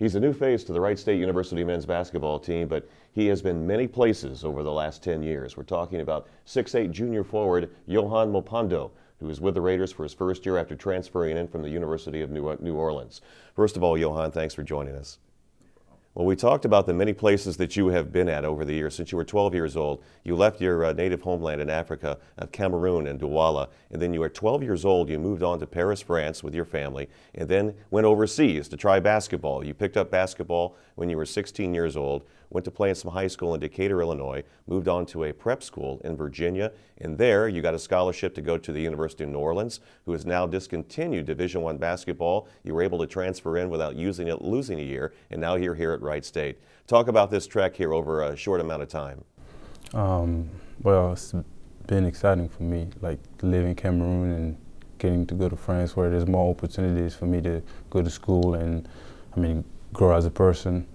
He's a new face to the Wright State University men's basketball team, but he has been many places over the last 10 years. We're talking about 6'8" junior forward Johan Mpondo, who is with the Raiders for his first year after transferring in from the University of New Orleans. First of all, Johan, thanks for joining us. Well, we talked about the many places that you have been at over the years. Since you were 12 years old, you left your native homeland in Africa, Cameroon and Douala, and then you were 12 years old, you moved on to Paris, France with your family, and then went overseas to try basketball. You picked up basketball when you were 16 years old, went to play in some high school in Decatur, Illinois, moved on to a prep school in Virginia, and there you got a scholarship to go to the University of New Orleans, who has now discontinued Division I basketball. You were able to transfer in without losing a year, and now you're here at Wright State. Talk about this trek here over a short amount of time. Well, it's been exciting for me, like living in Cameroon and getting to go to France where there's more opportunities for me to go to school and, grow as a person.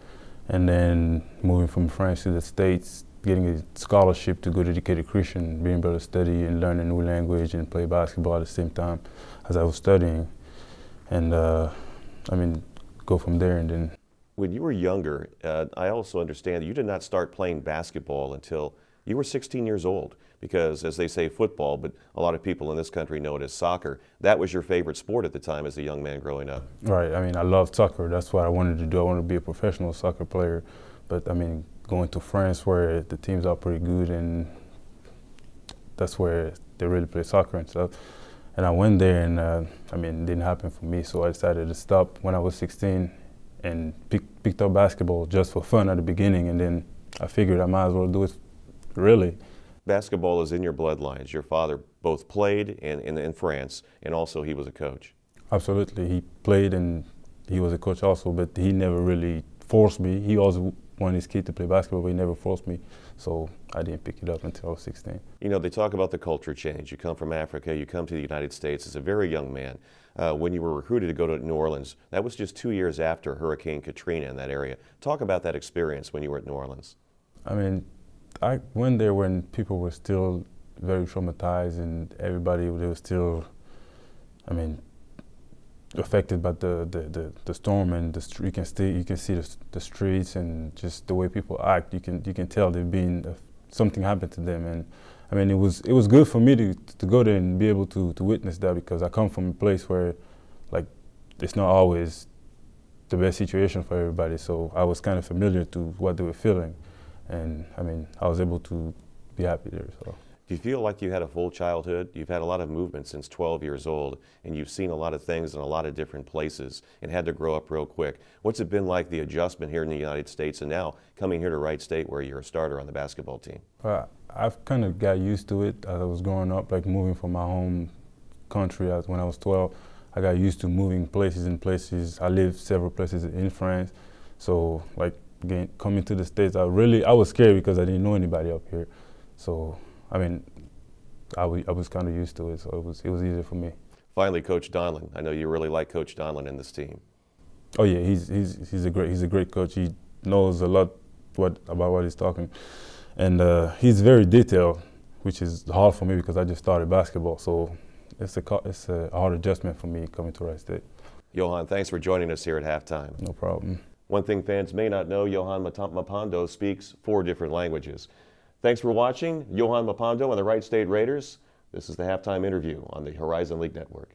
And then moving from France to the States, getting a scholarship to go to Decatur Christian, being able to study and learn a new language and play basketball at the same time as I was studying. And go from there and then. When you were younger, I also understand that you did not start playing basketball until you were 16 years old, because as they say football, but a lot of people in this country know it as soccer. That was your favorite sport at the time as a young man growing up. Right, I loved soccer. That's what I wanted to do. I wanted to be a professional soccer player. But going to France where the teams are pretty good and that's where they really play soccer and stuff. And I went there and it didn't happen for me, so I decided to stop when I was 16 and picked up basketball just for fun at the beginning, and then I figured I might as well do it really. Basketball is in your bloodlines. Your father both played in France, and also he was a coach. Absolutely. He played and he was a coach also, but he never really forced me. He also wanted his kid to play basketball, but he never forced me, so I didn't pick it up until I was 16. You know, they talk about the culture change. You come from Africa, you come to the United States as a very young man. When you were recruited to go to New Orleans, that was just 2 years after Hurricane Katrina in that area. Talk about that experience when you were at New Orleans. I went there when people were still very traumatized and everybody, they were still, affected by the storm, and you can see the streets and just the way people act. You can tell they've been something happened to them, and it was good for me to go there and be able to witness that, because I come from a place where it's not always the best situation for everybody. So I was kind of familiar to what they were feeling. And I was able to be happy there. So. Do you feel like you had a full childhood? You've had a lot of movement since 12 years old, and you've seen a lot of things in a lot of different places and had to grow up real quick. What's it been like, the adjustment here in the United States, and now coming here to Wright State where you're a starter on the basketball team? I've kind of got used to it as I was growing up, like moving from my home country when I was 12. I got used to moving places and places. I lived several places in France, so again, coming to the States, I was scared because I didn't know anybody up here. So, I was kind of used to it, so it was easier for me. Finally, Coach Donlin. I know you really like Coach Donlin in this team. Oh yeah, he's a great coach. He knows a lot about what he's talking, and he's very detailed, which is hard for me because I just started basketball. So it's a hard adjustment for me coming to Wright State. Johan, thanks for joining us here at halftime. No problem. One thing fans may not know, Johan Mpondo speaks 4 different languages. Thanks for watching. Johan Mpondo and the Wright State Raiders. This is the halftime interview on the Horizon League Network.